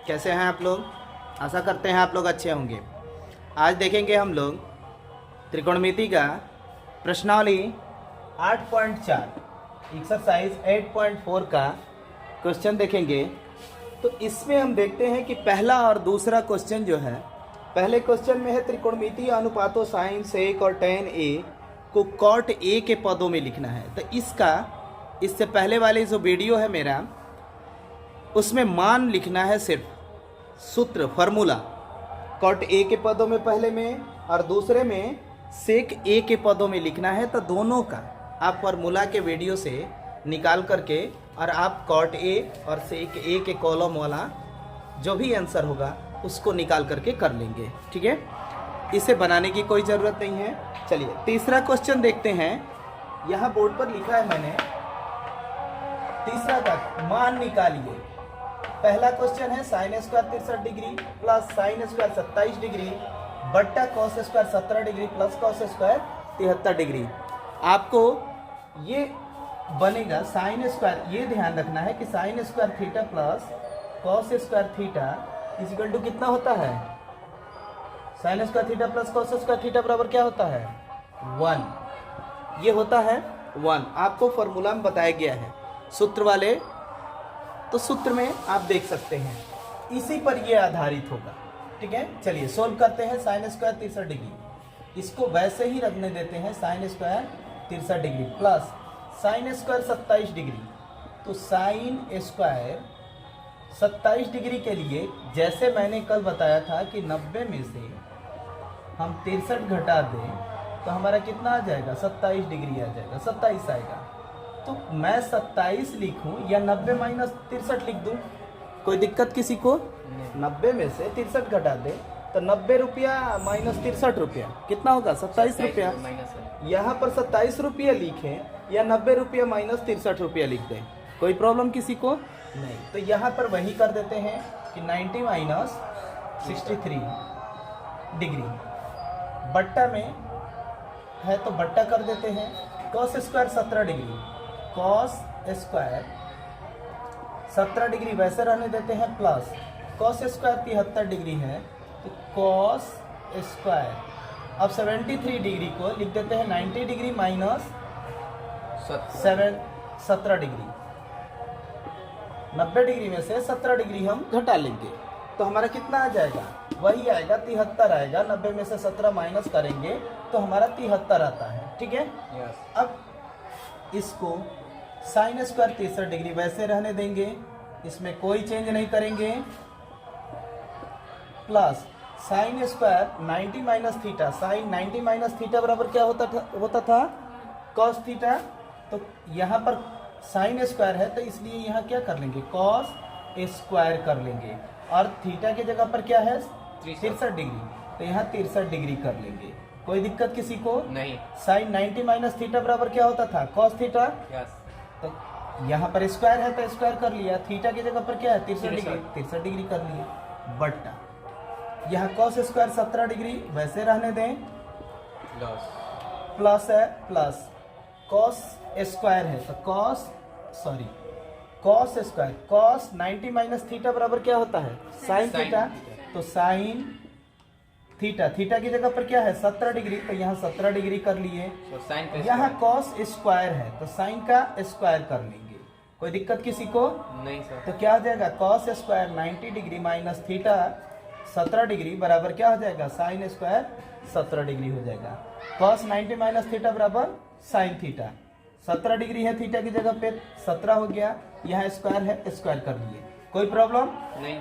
कैसे हैं आप लोग? आशा करते हैं आप लोग अच्छे होंगे। आज देखेंगे हम लोग त्रिकोणमिति का प्रश्नावली 8.4 एक्सरसाइज 8.4 का क्वेश्चन देखेंगे। तो इसमें हम देखते हैं कि पहला और दूसरा क्वेश्चन जो है, पहले क्वेश्चन में है त्रिकोणमितीय अनुपातों साइन सेक और tan a को cot a के पदों में लिखना है। तो इससे पहले वाली जो वीडियो है मेरा, उसमें मान लिखना है, सिर्फ सूत्र फार्मूला cot a के पदों में पहले में और दूसरे में sec a के पदों में लिखना है। तो दोनों का आप फार्मूला के वीडियो से निकाल करके और आप cot a और sec a के कॉलम वाला जो भी आंसर होगा उसको निकाल करके कर लेंगे। ठीक है, इसे बनाने की कोई ज़रूरत नहीं है। चलिए तीसरा क्वेश्चन देखते हैं। यहाँ बोर्ड पर लिखा है मैंने, तीसरा का मान निकालिए। पहला क्वेश्चन है sine square 63 degree plus sine square 27 degree बट्टा cos square 17 degree plus cos square 73 degree. आपको ये बनेगा साइन स्क्वायर, ये ध्यान रखना है कि sine square theta plus cos square theta equal to कितना होता है? Sine square theta plus cos square theta बराबर क्या होता है? 1। ये होता है 1। आपको फॉर्मूला में बताया गया है सूत्र वाले, तो सूत्र में आप देख सकते हैं, इसी पर ये आधारित होगा। ठीक है, चलिए सोल्व करते हैं। साइन स्क्वायर 63 डिग्री, इसको वैसे ही रखने देते हैं, sign square 63 degree plus sine square 27 degree. तो साइन स्क्वायर 27 डिग्री के लिए जैसे मैंने कल बताया था कि 90 में से हम 63 घटा दें तो हमारा कितना आ जाएगा? 27 डिग्री आ जाएगा, 27 आएगा। तो मैं 27 लिखूं या 90 माइनस 63 लिख दूं? कोई दिक्कत किसी को? 90 में से 63 घटा दें तो 90 रुपया माइनस 63 रुपया कितना होगा? 27 रुपया। यहाँ पर 27 रुपया लिखें या 90 रुपया माइनस 63 रुपया लिख दें, कोई प्रॉब्लम किसी को नहीं। तो यहाँ पर वही कर देते हैं कि 90 माइनस 63 डिग्री बट्टा में है तो बट्टा कर देते हैं। Cos square 17 degree, cos square 17 degree वैसे रहने देते हैं प्लस कॉस स्क्वायर 73 डिग्री है तो कॉस स्क्वायर, अब 73 डिग्री को लिख देते हैं 90 डिग्री माइनस 17 डिग्री। 90 डिग्री में से 17 डिग्री हम घटा लेंगे तो हमारा कितना आ जाएगा? वही आएगा, 73 आएगा। 90 में से 17 माइनस करेंगे तो हमारा 73 आता है। ठीक है, अब इसको साइन स्क्वायर 63 डिग्री वैसे रहने देंगे, इसमें कोई चेंज नहीं करेंगे, plus sine square 90 minus theta, sine 90 minus theta बराबर क्या होता था? Cos theta. तो यहाँ पर साइन स्क्वायर है तो इसलिए यहाँ क्या कर लेंगे? कॉस स्क्वायर कर लेंगे और थीटा की जगह पर क्या है? 63 डिग्री, तो यहाँ 63 डिग्री कर लेंगे। कोई दिक्कत किसी को नहीं। साइन 90 माइनस थीटा बराबर क्या होता था? Cos theta. तो यहाँ पर स्क्वायर है तो स्क्वायर कर लिया, थीटा की जगह पर क्या है? 63 डिग्री, 63 डिग्री कर लिए बट्टा यहाँ कॉस स्क्वायर 17 डिग्री वैसे रहने दें, प्लस है प्लस कॉस स्क्वायर है तो cos square, cos 90 minus theta बराबर क्या होता है? Sine theta. तो साइन थीटा, थीटा की जगह पर क्या है? 17 डिग्री, तो यहाँ 17 डिग्री कर लिए। यहाँ कॉस स्क्वायर है तो साइन का स्क्वायर कर लेंगे, कोई दिक्कत किसी को नहीं सर। तो क्या हो जाएगा? Cos square 90 degree minus theta 17 degree बराबर क्या हो जाएगा? साइन स्क्वायर 17 डिग्री हो जाएगा। कॉस 90 माइनस थीटा बराबर साइन थीटा, 17 डिग्री है थीटा की जगह पे, 17 हो गया, यहाँ स्क्वायर है, स्क्वायर कर लिए, कोई प्रॉब्लम नहीं।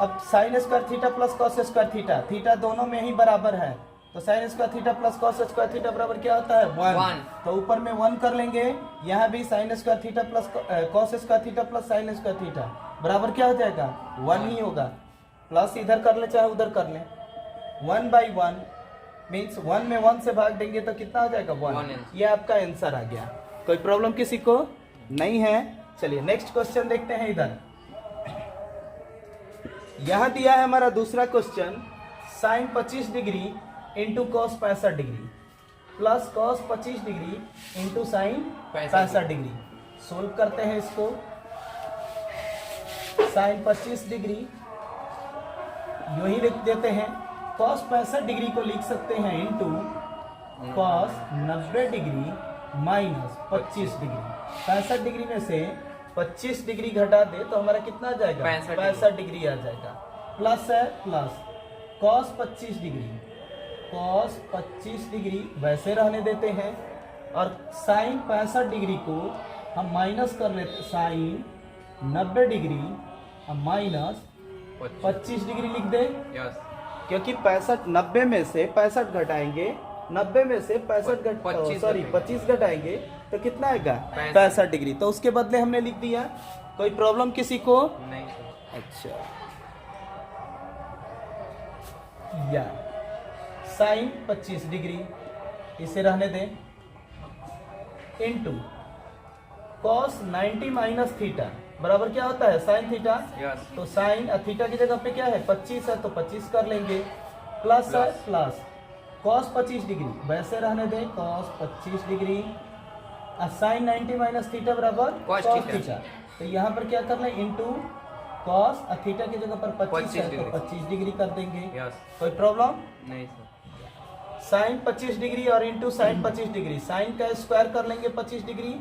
अब sine square theta plus cos square theta, theta दोनों में ही बराबर है तो sign square theta plus cos square theta बराबर क्या होता है? 1। तो ऊपर में 1 कर लेंगे, यहाँ भी sign square theta plus cos square theta plus sine square theta बराबर क्या हो जाएगा? 1 ही होगा। प्लस इधर कर ले चाहे उधर कर ले, 1/1 मीन्स 1 में 1 से भाग देंगे तो कितना हो जाएगा? 1। ये आपका आंसर आ गया, कोई प्रॉब्लम किसी को नहीं है। चलिए नेक्स्ट क्वेश्चन देखते हैं। इधर यहां दिया है हमारा दूसरा question, sine 25 degree into cos 65 degree plus cos 25 degree into sine 65 degree. Solve करते हैं इसको। साइन 25 डिग्री यूं ही लिख देते हैं। कॉस 65 डिग्री को लिख सकते हैं into cos 90 degree minus 25 degree. 65 degree में से 25 डिग्री घटा दे तो हमारा कितना आ जाएगा? 65 डिग्री आ जाएगा। प्लस है plus cos 25 degree, cos 25 degree वैसे रहने देते हैं और साइन 65 डिग्री को हम माइनस कर लेते, साइन 90 डिग्री हम माइनस 25 डिग्री लिख दे। क्योंकि 90 में से 65 घटाएंगे, 90 में से 25 घटाएंगे तो कितना आएगा? 65 डिग्री। तो उसके बदले हमने लिख दिया। कोई प्रॉब्लम किसी को? नहीं। अच्छा, या साइन 25 डिग्री इसे रहने दें इनटू कॉस 90 माइनस थीटा बराबर क्या होता है? Sine theta. तो साइन थीटा की जगह पे क्या है? 25 है तो 25 कर लेंगे। प्लस है प्लस कॉस 25 डिग्री वैसे रहने दें, cos 25 degree sine 90 minus theta बराबर कॉस थीटा। तो यहाँ पर क्या कर लें? इनटू कॉस थीटा की जगह पर 25 है तो 25 डिग्री कर देंगे। कोई प्रॉब्लम नहीं। साइन 25 डिग्री और इंटू साइन 25 डिग्री, साइन का स्क्वायर कर लेंगे 25 डिग्री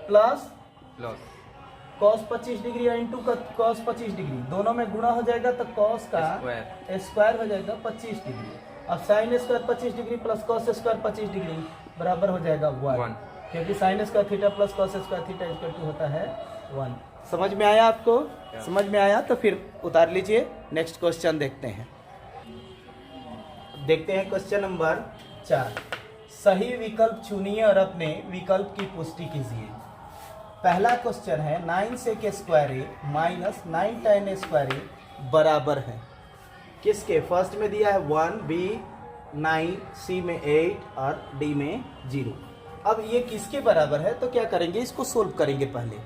प्लस कॉस 25 डिग्री और इंटू कॉस 25 डिग्री, दोनों में गुणा हो जाएगा तो कॉस का स्क्वायर हो जाएगा 25 डिग्री। अब sine square 25 degree plus cos square 25 degree बराबर हो जाएगा 1, क्योंकि sine square theta plus cos square theta equal to होता है 1। समझ में आया आपको? समझ में आया तो फिर उतार लीजिए। नेक्स्ट क्वेश्चन देखते हैं। देखते हैं क्वेश्चन नंबर 4। सही विकल्प चुनिए और अपने विकल्प की पुष्टि कीजिए। पहला क्वेश्चन है 9 सेक square A minus 9 tan A square ए बराबर है किसके? फर्स्ट में दिया है 1, बी 9, सी में 8 और डी में 0। अब ये किसके बराबर है? तो क्या करेंगे? इसको सोल्व करेंगे। पहले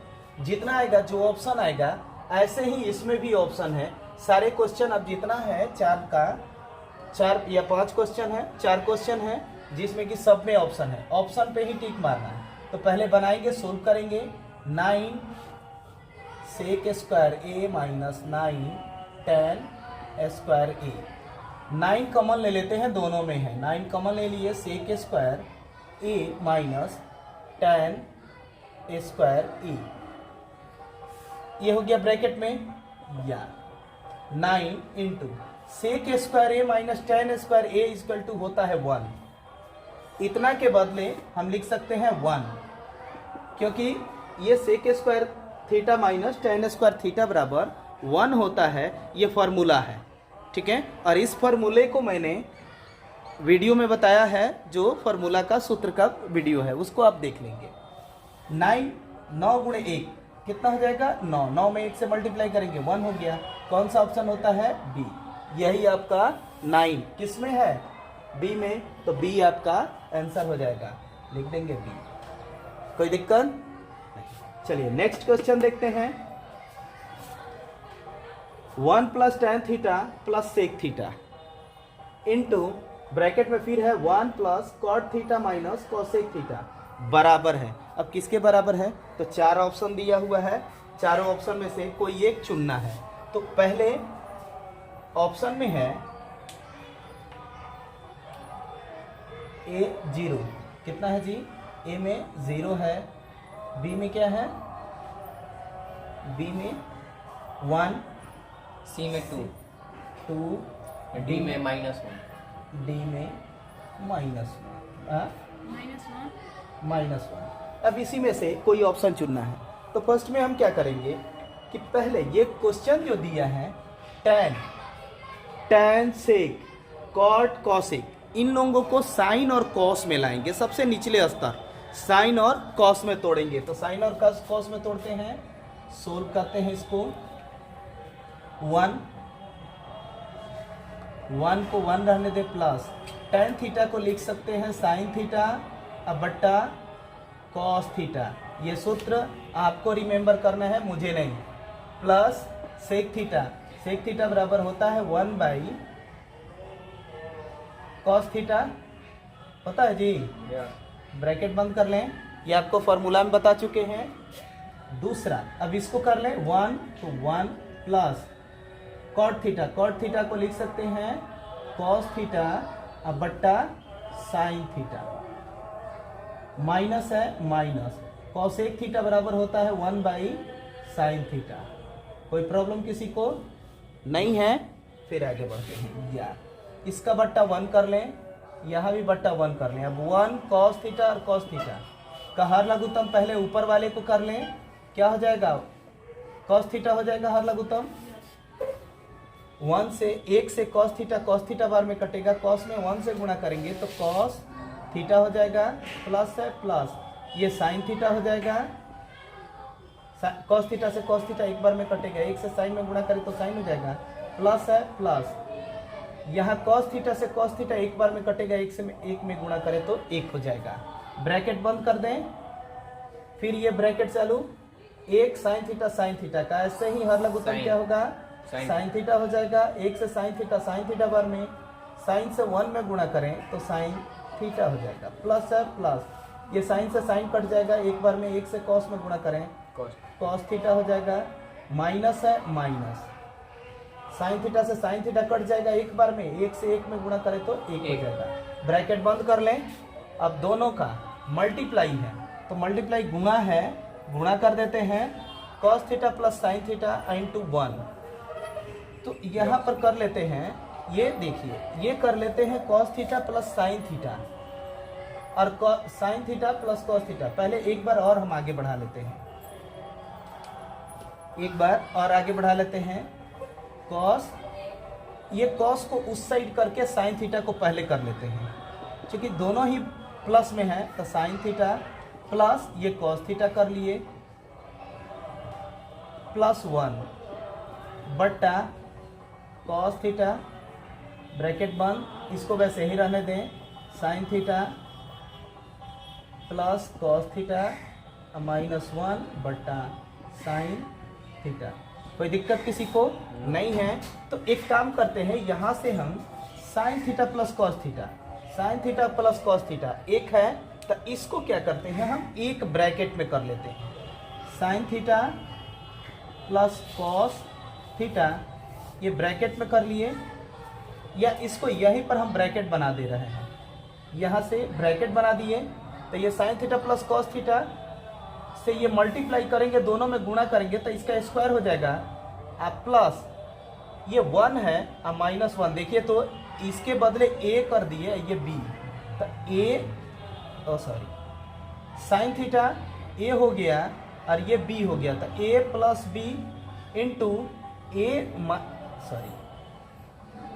जितना आएगा, जो ऑप्शन आएगा ऐसे ही इसमें भी ऑप्शन है। सारे क्वेश्चन अब जितना है 4 या 5 क्वेश्चन है, 4 क्वेश्चन है जिसमें कि सब में ऑप्शन है। ऑप्शन पे ही टिक मारना है। तो पहले बनाएंगे, सोल्व करेंगे। 9 सेक square A minus 9 tan square A. 9 common ले लेते हैं, दोनों में है। 9 कॉमन ले लिए, sec square A minus tan square A, ये हो गया ब्रैकेट में। या 9 into sec square A minus tan square A equal to होता है 1। इतना के बदले हम लिख सकते हैं 1, क्योंकि ये sec square theta minus tan square theta बराबर 1 होता है। ये फार्मूला है, ठीक है। और इस फार्मूले को मैंने वीडियो में बताया है, जो फार्मूला का सूत्र का वीडियो है, उसको आप देख लेंगे। 9 गुणे 1 कितना हो जाएगा? 9 में 1 से मल्टीप्लाई करेंगे 1 हो गया। कौन सा ऑप्शन होता है? बी। यही आपका 9 किस में है? बी में। तो बी आपका आंसर हो जाएगा, लिख देंगे बी। कोई दिक्कत नहीं। चलिए नेक्स्ट क्वेश्चन देखते हैं। 1 plus tan theta plus sec theta into bracket में फिर है 1 plus cot theta minus cosec theta बराबर है। अब किसके बराबर है? तो 4 ऑप्शन दिया हुआ है, चारों ऑप्शन में से कोई एक चुनना है। तो पहले ऑप्शन में है ए 0, कितना है जी? ए में 0 है। बी में क्या है? बी में 1, सी में 2, डी में -1, डी में -1। अब इसी में से कोई ऑप्शन चुनना है। तो फर्स्ट में हम क्या करेंगे कि पहले ये क्वेश्चन जो दिया है tan सेक cot कोसेक, इन लोगों को साइन और कॉस में लाएंगे। सबसे निचले स्तर साइन और कॉस में तोड़ेंगे। तो साइन और कॉस में तोड़ते हैं, सोल्व करते हैं इसको। 1 को 1 रहने दे, प्लस tan थीटा को लिख सकते हैं साइन थीटा अब बट्टा कॉस थीटा। ये सूत्र आपको रिमेंबर करना है, मुझे नहीं। प्लस सेक थीटा बराबर होता है 1 बाई कॉस थीटा, होता है जी। ब्रैकेट बंद कर लें, ये आपको फॉर्मूला में बता चुके हैं। दूसरा अब इसको कर लें 1 तो 1 प्लस कॉट थीटा को लिख सकते हैं कॉस थीटा अब बट्टा साइन थीटा, माइनस है माइनस कॉसेक थीटा बराबर होता है 1 बाई साइन थीटा। कोई प्रॉब्लम किसी को नहीं है? फिर आगे बढ़ते हैं। या इसका बट्टा 1 कर लें, यहाँ भी बट्टा 1 कर लें। अब 1 कॉस थीटा और कॉस थीटा का हर लघुत्तम पहले ऊपर वाले को कर लें, क्या हो जाएगा? कॉस थीटा हो जाएगा हर लघुत्तम 1 से कॉस थीटा बार में कटेगा, कॉस में 1 से गुणा करेंगे तो कॉस थीटा हो जाएगा, प्लस है प्लस ये साइन थीटा हो जाएगा, कॉस थीटा से कॉस थीटा एक बार में कटेगा, 1 से साइन में गुणा करें तो साइन हो जाएगा, प्लस है प्लस यहाँ कॉस थीटा से कॉस थीटा एक बार में कटेगा, 1 से 1 में गुणा करें तो 1 हो जाएगा। ब्रैकेट बंद कर दें, फिर ये ब्रैकेट चालू, 1 साइन थीटा का ऐसे ही हर लघुत्तम क्या होगा? साइन थीटा हो जाएगा, 1 से साइन थीटा बार में साइन से 1 में गुणा करें तो साइन थीटा हो जाएगा, प्लस है प्लस ये साइन से साइन कट जाएगा, एक बार में 1 से कॉस में गुणा करें कॉस थीटा हो जाएगा, माइनस है माइनस साइन थीटा से साइन थीटा कट जाएगा, एक बार में 1 से 1 में गुणा करें तो 1 हो जाएगा। ब्रैकेट बंद कर लें। अब दोनों का मल्टीप्लाई है तो मल्टीप्लाई गुणा है, गुणा कर देते हैं cos theta plus sine theta into 1। तो यहाँ पर कर लेते हैं, ये देखिए ये कर लेते हैं cos theta plus sine theta और sine theta plus cos theta. पहले एक बार और हम आगे बढ़ा लेते हैं, एक बार और आगे बढ़ा लेते हैं कॉस, ये कॉस को उस साइड करके साइन थीटा को पहले कर लेते हैं, क्योंकि दोनों ही प्लस में है तो साइन थीटा प्लस ये कॉस थीटा कर लिए प्लस 1 बट्टा कॉस थीटा, ब्रैकेट बंद, इसको वैसे ही रहने दें, sign theta plus cos theta minus 1 बट्टा साइन थीटा। कोई दिक्कत किसी को नहीं है? तो एक काम करते हैं, यहाँ से हम sign theta plus cos theta, sine theta plus cos theta एक है तो इसको क्या करते हैं हम एक ब्रैकेट में कर लेते हैं, sign theta plus cos theta ये ब्रैकेट में कर लिए, या इसको यहीं पर हम ब्रैकेट बना दे रहे हैं, यहाँ से ब्रैकेट बना दिए तो ये sign theta plus cos theta से ये मल्टीप्लाई करेंगे, दोनों में गुणा करेंगे तो इसका स्क्वायर हो जाएगा, आप प्लस ये 1 है अब माइनस 1, देखिए तो इसके बदले a कर दिए, ये b, तो a साइन थीटा a हो गया और ये b हो गया, तो a plus b into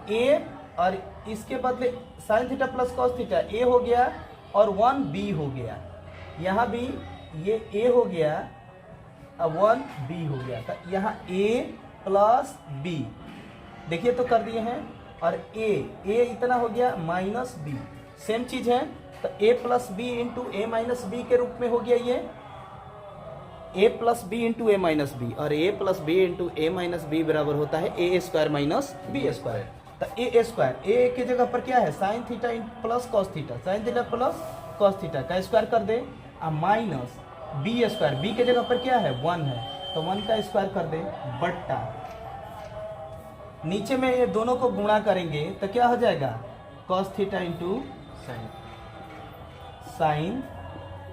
a और इसके बदले sign theta plus cos theta a हो गया और 1 b हो गया, यहाँ भी ये a हो गया अब 1 b हो गया, तो यहाँ a प्लस b देखिए तो कर दिए हैं, और a इतना हो गया माइनस b, सेम चीज है तो a plus B into A minus B के रूप में हो गया ये a plus B into A minus B, और a plus B into A minus B बराबर होता है A square minus B square. तो ए स्क्वायर a की जगह पर क्या है sine theta plus cos theta, sine theta plus cos theta का स्क्वायर कर दे, माइनस बी स्क्वायर, बी के जगह पर क्या है 1 है तो 1 का स्क्वायर कर दे बट्टा, नीचे में ये दोनों को गुणा करेंगे तो क्या हो जाएगा cos theta into sine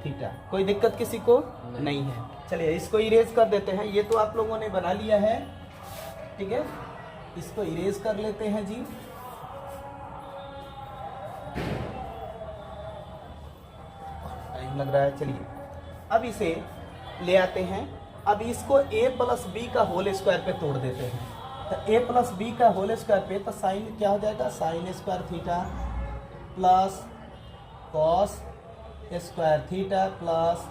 theta. कोई दिक्कत किसी को नहीं है? चलिए इसको इरेज कर देते हैं, ये तो आप लोगों ने बना लिया है, ठीक है, इसको इरेज कर लेते हैं जी। टाइम लग रहा है, चलिए अब इसे ले आते हैं, अब इसको a प्लस बी का होल स्क्वायर पे तोड़ देते हैं, तो a प्लस बी का होल स्क्वायर पे तो साइन क्या हो जाएगा sign square theta plus cos square theta plus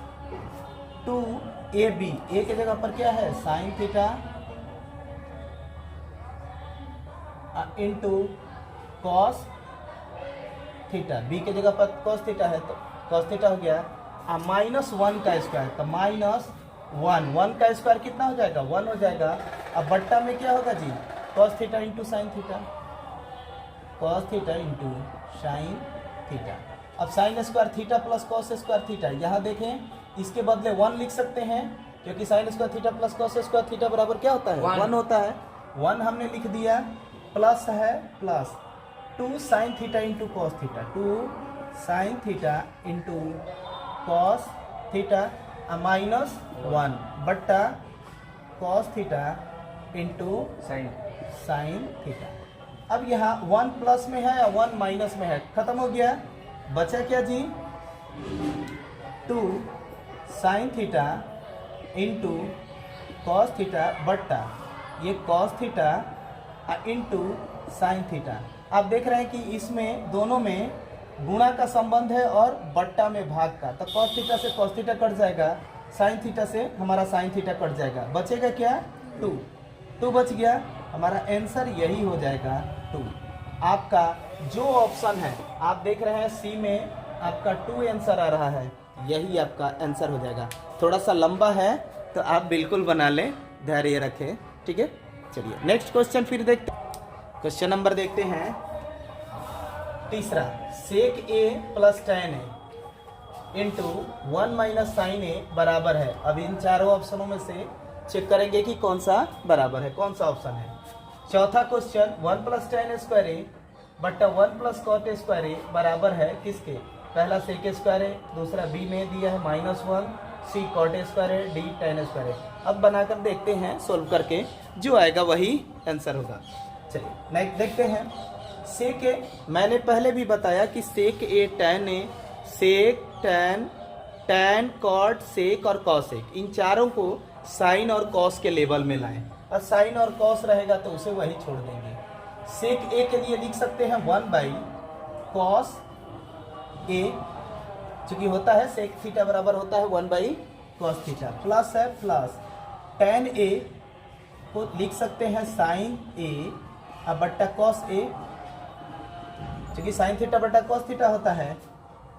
2ab, a की जगह पर क्या है sine theta into cos theta, b की जगह पर कॉस थीटा है तो कॉस थीटा हो गया, माइनस 1 का स्क्वायर, तो माइनस 1 का स्क्वायर कितना हो जाएगा 1 हो जाएगा, अब बट्टा में क्या होगा जी cos theta into sine theta, cos theta into sine theta. अब sine square theta plus cos square theta, यहाँ देखें इसके बदले 1 लिख सकते हैं क्योंकि sine square theta plus cos square theta बराबर क्या होता है? One. 1 होता है। 1 हमने लिख दिया, प्लस है plus 2 sine theta into cos theta, 2 sine theta into cos theta minus 1 बट्टा cos theta into sign sign theta. अब यहाँ 1 प्लस में है या 1 माइनस में है, खत्म हो गया। बचा क्या जी? 2 sine theta into cos theta बट्टा ये cos theta into sine theta. आप देख रहे हैं कि इसमें दोनों में गुणा का संबंध है और बट्टा में भाग का, तो कॉस थीटा से कॉस थीटा कट जाएगा, साइन थीटा से हमारा साइन थीटा कट जाएगा, बचेगा क्या? 2 बच गया। हमारा आंसर यही हो जाएगा 2। आपका जो ऑप्शन है आप देख रहे हैं सी में आपका 2 आंसर आ रहा है, यही आपका आंसर हो जाएगा। थोड़ा सा लंबा है तो आप बिल्कुल बना लें, धैर्य रखें, ठीक है। चलिए नेक्स्ट क्वेश्चन फिर देखते हैं। क्वेश्चन नंबर देखते हैं तीसरा, सेक ए प्लस tan ए इंटू 1 माइनस साइन ए बराबर है। अब इन चारों ऑप्शनों में से चेक करेंगे कि कौन सा बराबर है, कौन सा ऑप्शन है। चौथा क्वेश्चन 1 प्लस tan स्क्वायर ए बट्टा 1 प्लस कॉट स्क्वायर ए बराबर है किसके? पहला सेक स्क्वायर है, दूसरा बी में दिया है -1, सी कॉट स्क्वायर है, डी tan स्क्वायर है। अब बनाकर देखते हैं, सोल्व करके जो आएगा वही आंसर होगा। चलिए नेक्स्ट देखते हैं। सेक ए, मैंने पहले भी बताया कि सेक ए tan ए, सेक tan कॉट सेक और कॉसेक, इन चारों को साइन और कॉस के लेवल में लाएं, और साइन और कॉस रहेगा तो उसे वही छोड़ देंगे। सेक ए के लिए लिख सकते हैं 1 बाई कॉस ए, चूंकि होता है सेक थीटा बराबर होता है 1 बाई कॉस थीटा, प्लस है प्लस tan ए को लिख सकते हैं साइन ए अब बट्टा कॉस ए, चूंकि साइन थीटा बट्टा कॉस थीटा होता है,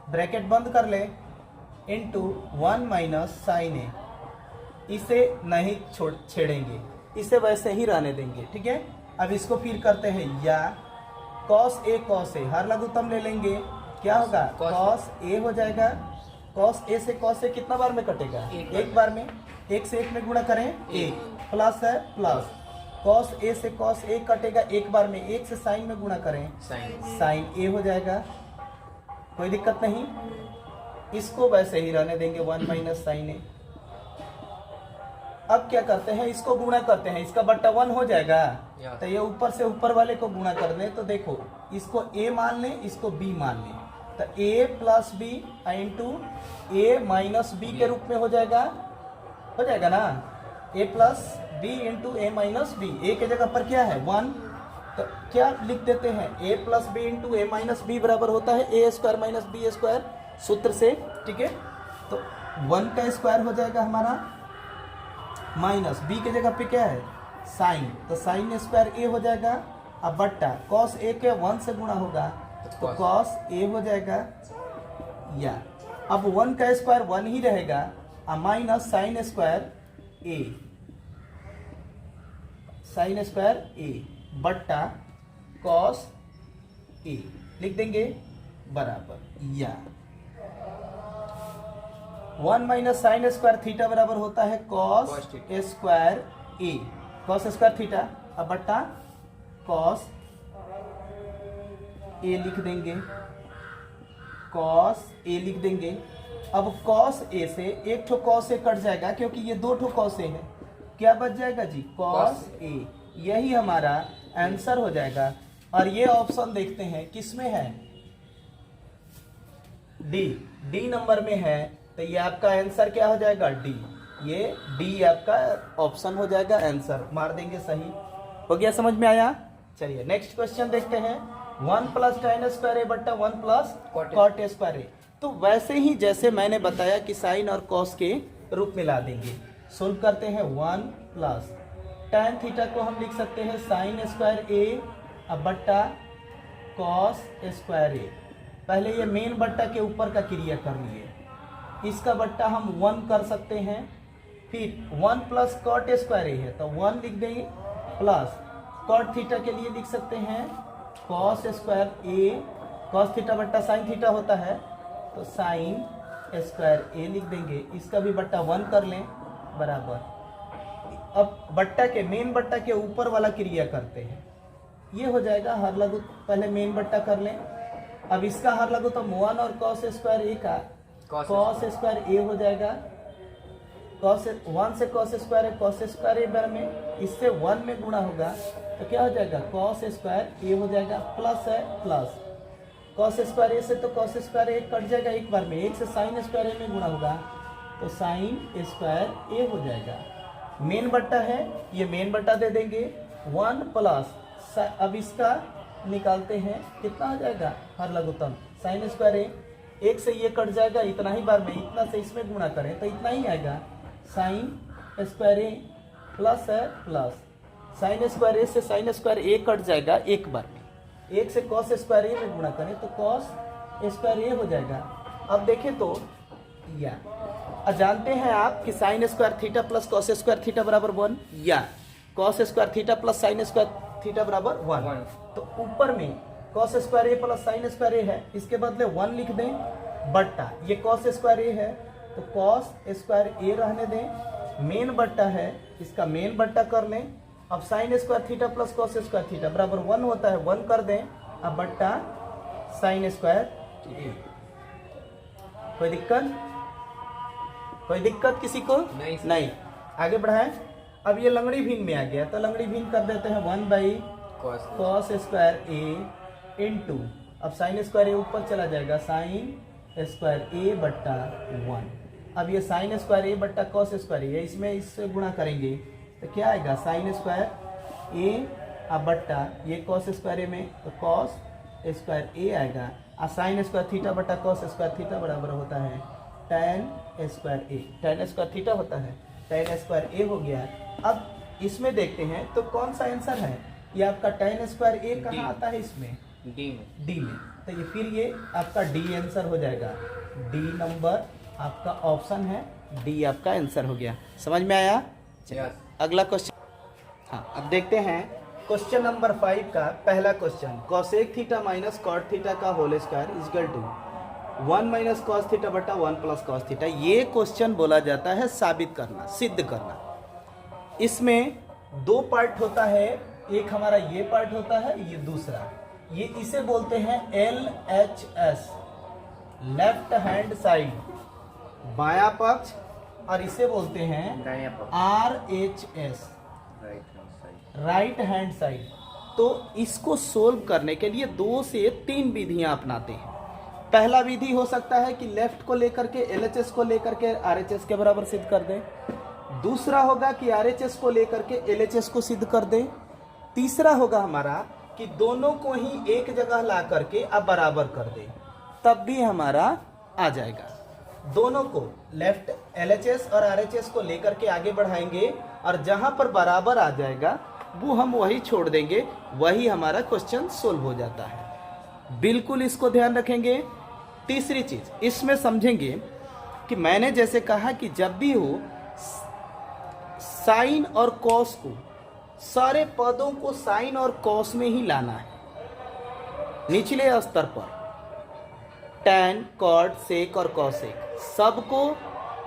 ब्रैकेट बंद कर ले, इंटू 1 माइनस साइन ए। इसे नहीं छेड़ेंगे, इसे वैसे ही रहने देंगे, ठीक है। अब इसको फिर करते हैं, या कॉस ए, हर लघुत्तम ले लेंगे, क्या होगा? कॉस ए हो जाएगा। कॉस ए से कॉस ए कितना बार में कटेगा? एक बार में। 1 से 1 में गुणा करें 1, प्लस है प्लस कॉस ए से कॉस ए कटेगा एक बार में, 1 से साइन में गुणा करें साइन ए हो जाएगा, कोई दिक्कत नहीं। इसको वैसे ही रहने देंगे 1 माइनस साइन ए। अब क्या करते हैं, इसको गुणा करते हैं, इसका बट्टा 1 हो जाएगा, तो ये ऊपर से ऊपर वाले को गुणा कर दें, तो देखो इसको a मान लें, इसको b मान लें, तो a plus B into A minus B के रूप में हो जाएगा ना, a plus B into A minus B. A के जगह पर क्या है? 1, तो क्या लिख देते हैं? a plus B into A minus B बराबर होता है A square minus B square, सूत्र से, ठीक है। तो 1 का स्क्वायर हो जाएगा हमारा, माइनस बी के जगह पे क्या है? साइन, तो साइन स्क्वायर ए हो जाएगा, अब बट्टा कॉस ए के 1 से गुणा होगा तो कॉस ए हो जाएगा, या अब 1 का स्क्वायर 1 ही रहेगा, माइनस साइन स्क्वायर ए बट्टा कॉस ए लिख देंगे बराबर, या 1 माइनस साइन स्क्वायर थीटा बराबर होता है कॉस स्क्वायर ए, कॉस स्क्वायर थीटा, अब बट्टा कॉस ए लिख देंगे, कॉस ए लिख देंगे। अब कॉस ए से एक ठो कॉस ए कट जाएगा, क्योंकि ये 2 ठो कॉस ए है, क्या बच जाएगा जी? Cos A. यही हमारा आंसर हो जाएगा। और ये ऑप्शन देखते हैं किसमें है? डी नंबर में है, तो ये आपका आंसर क्या हो जाएगा? डी। ये डी आपका ऑप्शन हो जाएगा, आंसर मार देंगे सही। हो गया, समझ में आया? चलिए नेक्स्ट क्वेश्चन देखते हैं। 1 प्लस tan स्क्वायर ए बट्टा 1 प्लस कॉट स्क्वायर ए। तो वैसे ही जैसे मैंने बताया कि साइन और कॉस के रूप में ला देंगे। सोल्व करते हैं। 1 प्लस tan थीटा को हम लिख सकते हैं साइन स्क्वायर ए अब बट्टा कॉस स्क्वायर ए। पहले ये मेन बट्टा के ऊपर का क्रिया कर लिए, इसका बट्टा हम 1 कर सकते हैं, फिर 1 प्लस कॉट स्क्वायर ए है तो 1 लिख देंगे, प्लस कॉट थीटा के लिए लिख सकते हैं कॉस स्क्वायर ए, कॉस थीटा बट्टा साइन थीटा होता है तो साइन स्क्वायर ए लिख देंगे, इसका भी बट्टा 1 कर लें, बराबर, अब बट्टा के मेन बट्टा के ऊपर वाला क्रिया करते हैं, ये हो जाएगा हर लघु, पहले मेन बट्टा कर लें। अब इसका हर लघु तो 1 और कॉस स्क्वायर ए का कॉस स्क्वायर ए हो जाएगा, कॉस 1 से कॉस स्क्वायर है, कॉस स्क्वायर ए बार में इससे 1 में गुणा होगा तो क्या हो जाएगा कॉस स्क्वायर ए हो जाएगा, प्लस है प्लस कॉस स्क्वायर ए से तो कॉस स्क्वायर ए कट जाएगा एक बार में, एक से साइन स्क्वायर ए में गुणा होगा तो साइन स्क्वायर ए हो जाएगा। मेन बट्टा है, ये मेन बट्टा दे देंगे 1 प्लस, अब इसका निकालते हैं कितना हो जाएगा हर लघुत्तम साइन स्क्वायर ए, एक से ये कट जाएगा इतना ही बार में, इतना से इसमें गुणा करें तो इतना ही आएगा साइन स्क्वायर ए प्लस है प्लस साइन स्क्वायर ए से साइन स्क्वायर ए कट जाएगा एक बार में, एक से कॉस स्क्वायर ए में गुणा करें तो कॉस स्क्वायर ए हो जाएगा। अब देखें तो या जानते हैं आप कि sine square theta plus cos square theta बराबर 1 या cos square theta plus sine square theta बराबर 1, तो ऊपर में कॉस स्क्वायर ए प्लस साइन स्क्वायर ए है, इसके बदले 1 लिख दें, बट्टा ये कॉस स्क्वायर ए है तो कॉस स्क्वायर ए रहने दें, मेन बट्टा है इसका मेन बट्टा कर लें। अब sine square theta plus cos square theta बराबर 1 होता है, 1 कर दें, अब बट्टा साइन स्क्वायर ए। कोई दिक्कत, कोई दिक्कत किसी को नहीं। आगे बढ़ाएं, अब ये लंगड़ी भिन्न में आ गया तो लंगड़ी भिन्न कर देते हैं 1 by cos square A into, अब साइन स्क्वायर ए ऊपर चला जाएगा साइन स्क्वायर ए बट्टा 1। अब ये साइन स्क्वायर ए बट्टा कॉस स्क्वायर ए, इसमें इससे गुणा करेंगे तो क्या आएगा साइन स्क्वायर ए अब बट्टा ये कॉस स्क्वायर ए में तो कॉस स्क्वायर ए आएगा, और साइन स्क्वायर थीटा बट्टा कॉस स्क्वायर थीटा बराबर होता है tan स्क्वायर ए, tan स्क्वायर थीटा होता है tan स्क्वायर ए हो गया। अब इसमें देखते हैं तो कौन सा आंसर है, ये आपका tan स्क्वायर ए कहाँ आता है, इसमें डी में, तो ये फिर ये आपका डी आंसर हो जाएगा, डी नंबर आपका ऑप्शन है, डी आपका आंसर हो गया। समझ में आया? अगला क्वेश्चन, हाँ अब देखते हैं क्वेश्चन नंबर 5 का पहला question, cosec theta minus cot theta का whole square is equal to 1 minus cos theta बटा 1 प्लस कॉस थीटा। ये क्वेश्चन बोला जाता है साबित करना, सिद्ध करना। इसमें 2 पार्ट होता है, एक हमारा ये पार्ट होता है, ये दूसरा, ये इसे बोलते हैं LHS लेफ्ट हैंड साइड बायां पक्ष, और इसे बोलते हैं RHS राइट हैंड साइड। तो इसको सोल्व करने के लिए 2 से 3 विधियां अपनाते हैं। पहला विधि हो सकता है कि लेफ्ट को लेकर के LHS को लेकर के RHS के बराबर सिद्ध कर दें, दूसरा होगा कि RHS को लेकर के LHS को सिद्ध कर दें, तीसरा होगा हमारा कि दोनों को ही एक जगह ला करके अब बराबर कर दें, तब भी हमारा आ जाएगा। दोनों को लेफ्ट LHS और RHS को लेकर के आगे बढ़ाएंगे और जहां पर बराबर आ जाएगा वो हम वही छोड़ देंगे, वही हमारा क्वेश्चन सोल्व हो जाता है। बिल्कुल इसको ध्यान रखेंगे। तीसरी चीज इसमें समझेंगे कि मैंने जैसे कहा कि जब भी हो साइन और कॉस को, सारे पदों को साइन और कॉस में ही लाना है। निचले स्तर पर tan, cot, sec और cosec सबको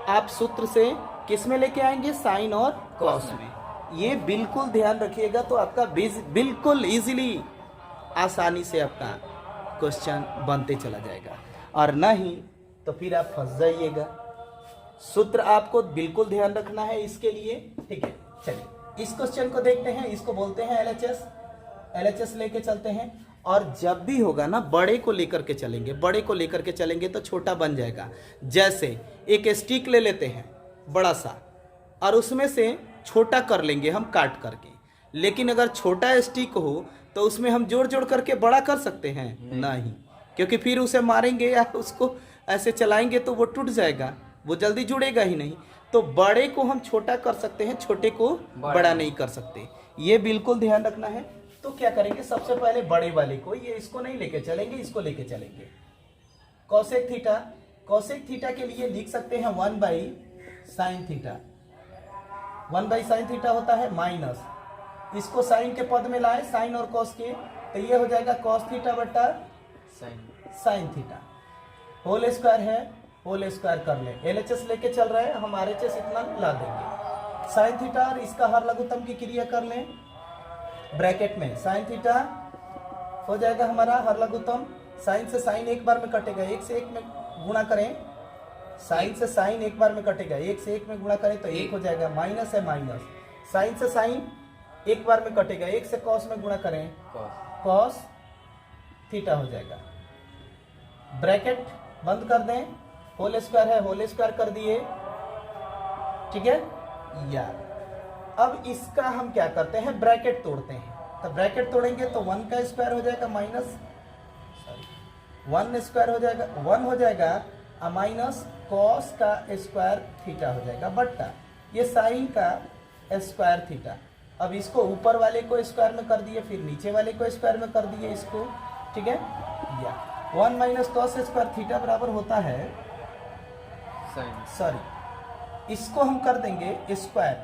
आप सूत्र से किस में लेके आएंगे, साइन और कॉस में। ये बिल्कुल ध्यान रखिएगा तो आपका बिल्कुल इजीली आसानी से आपका क्वेश्चन बनते चला जाएगा, और नहीं तो फिर आप फंस जाइएगा। सूत्र आपको बिल्कुल ध्यान रखना है इसके लिए, ठीक है। चलिए इस क्वेश्चन को देखते हैं, इसको बोलते हैं LHS लेके चलते हैं। और जब भी होगा ना बड़े को लेकर के चलेंगे, बड़े को लेकर के चलेंगे तो छोटा बन जाएगा। जैसे एक स्टिक ले लेते हैं बड़ा सा और उसमें से छोटा कर लेंगे हम काट करके, लेकिन अगर छोटा स्टिक हो तो उसमें हम जोड़ जोड़ करके बड़ा कर सकते हैं? नहीं, क्योंकि फिर उसे मारेंगे या उसको ऐसे चलाएंगे तो वो टूट जाएगा, वो जल्दी जुड़ेगा ही नहीं। तो बड़े को हम छोटा कर सकते हैं, छोटे को बड़ा नहीं कर सकते, ये बिल्कुल ध्यान रखना है। तो क्या करेंगे, सबसे पहले बड़े वाले को, ये इसको नहीं लेके चलेंगे, इसको लेके चलेंगे। कॉसेक थीटा, कॉसेक थीटा के लिए लिख सकते हैं 1 by sine theta. 1 by sine theta होता है माइनस, इसको साइन के पद में लाए, साइन और कॉस के, तो ये हो जाएगा कॉस थीटा बटा साइन थीटा। होल स्क्वायर है, होल स्क्वायर कर ले। LHS लेके चल रहे हैं हम, RHS इतना ला देंगे। साइन थीटा और इसका हर लघुत्तम की क्रिया कर लें ब्रैकेट में। साइन थीटा हो जाएगा हमारा हर लघुत्तम, साइन से साइन एक बार में कटेगा, एक से एक में गुणा करें, साइन से साइन एक बार में कटेगा, एक से एक में गुणा करें तो एक हो जाएगा, माइनस है माइनस, साइन से साइन एक बार में कटेगा, एक से कॉस में गुणा करें, कॉस थीटा हो जाएगा। ब्रैकेट बंद कर दें, होल स्क्वायर है होल स्क्वायर कर दिए, ठीक है यार। अब इसका हम क्या करते हैं, ब्रैकेट तोड़ते हैं। तो ब्रैकेट तोड़ेंगे तो 1 का स्क्वायर हो जाएगा माइनस 1 स्क्वायर हो जाएगा 1 हो जाएगा माइनस कॉस का स्क्वायर थीटा हो जाएगा बट्टा ये साइन का स्क्वायर थीटा। अब इसको ऊपर वाले को स्क्वायर में कर दिए, फिर नीचे वाले को स्क्वायर में कर दिए इसको, ठीक है या 1 माइनस कॉस स्क्वायर थीटा बराबर होता है सॉरी इसको हम कर देंगे स्क्वायर,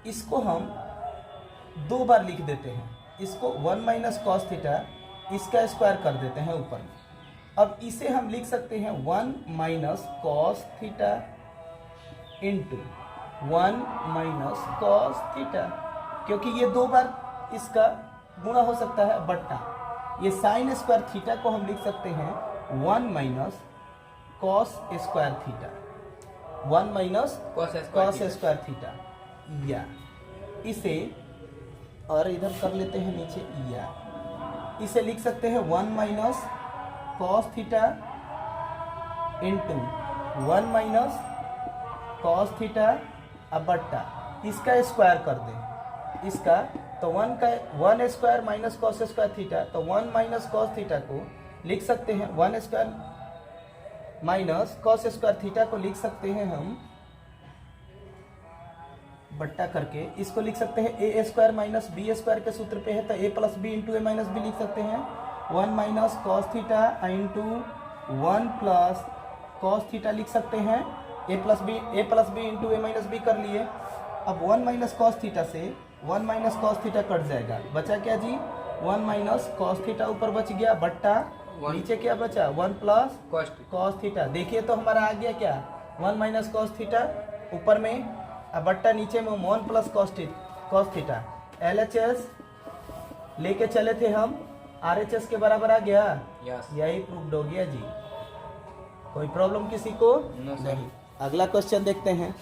इसको हम 2 बार लिख देते हैं, इसको 1 माइनस कॉस थीटा इसका स्क्वायर कर देते हैं ऊपर में। अब इसे हम लिख सकते हैं 1 minus cos theta into 1 minus cos theta, क्योंकि ये 2 बार इसका गुणा हो सकता है बट्टा ये साइन स्क्वायर थीटा को हम लिख सकते हैं 1 minus cos square theta, 1 minus cos square theta या इसे और इधर कर लेते हैं नीचे या इसे लिख सकते हैं 1 minus cos theta into 1 minus cos theta अब बट्टा इसका स्क्वायर कर दें इसका, तो 1 square minus cos square theta, तो 1 माइनस कॉस थीटा को लिख सकते हैं 1 square minus cos square theta को लिख सकते हैं हम बट्टा करके, इसको लिख सकते हैं ए स्क्वायर माइनस बी स्क्वायर के सूत्र पे है तो ए plus B into A minus B लिख सकते हैं 1 minus cos theta into 1 plus cos theta लिख सकते हैं ए plus B into A minus B कर लिए। अब 1 माइनस कॉस थीटा से 1 माइनस कॉस थीटा कट जाएगा, बचा क्या जी 1 माइनस कॉस थीटा ऊपर बच गया बट्टा नीचे क्या बचा 1 प्लस कॉस थीटा। देखिए तो हमारा आ गया क्या 1 माइनस कॉस थीटा ऊपर में अब बट्टा नीचे में 1 प्लस कॉस थीटा। LHS लेके चले थे हम RHS के बराबर आ गया, यही प्रूव्ड हो गया जी। कोई प्रॉब्लम किसी को नहीं। अगला क्वेश्चन देखते हैं।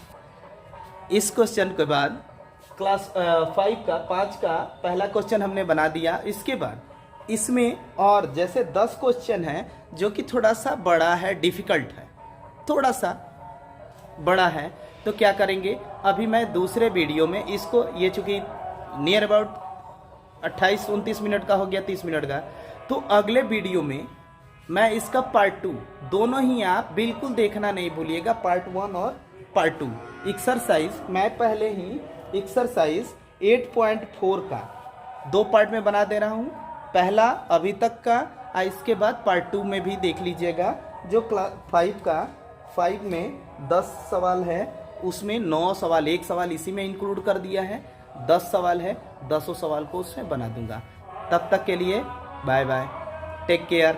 इस क्वेश्चन के बाद क्लास 5 का पहला क्वेश्चन हमने बना दिया। इसके बाद इसमें और जैसे 10 क्वेश्चन है जो कि थोड़ा सा बड़ा है, डिफिकल्ट है, थोड़ा सा बड़ा है, तो क्या करेंगे अभी मैं दूसरे वीडियो में इसको, ये चूंकि नियर अबाउट 28-29 मिनट का हो गया 30 मिनट का, तो अगले वीडियो में मैं इसका पार्ट 2 दोनों ही आप बिल्कुल देखना नहीं भूलिएगा, पार्ट 1 और पार्ट 2 एक्सरसाइज मैं पहले ही एक्सरसाइज 8.4 का 2 पार्ट में बना दे रहा हूँ। पहला अभी तक का और इसके बाद पार्ट 2 में भी देख लीजिएगा। जो क्लास 5 में 10 सवाल है उसमें 9 सवाल, 1 सवाल इसी में इंक्लूड कर दिया है, 10 सवाल है, 10 सवाल को उसमें बना दूंगा। तब तक के लिए बाय बाय, टेक केयर।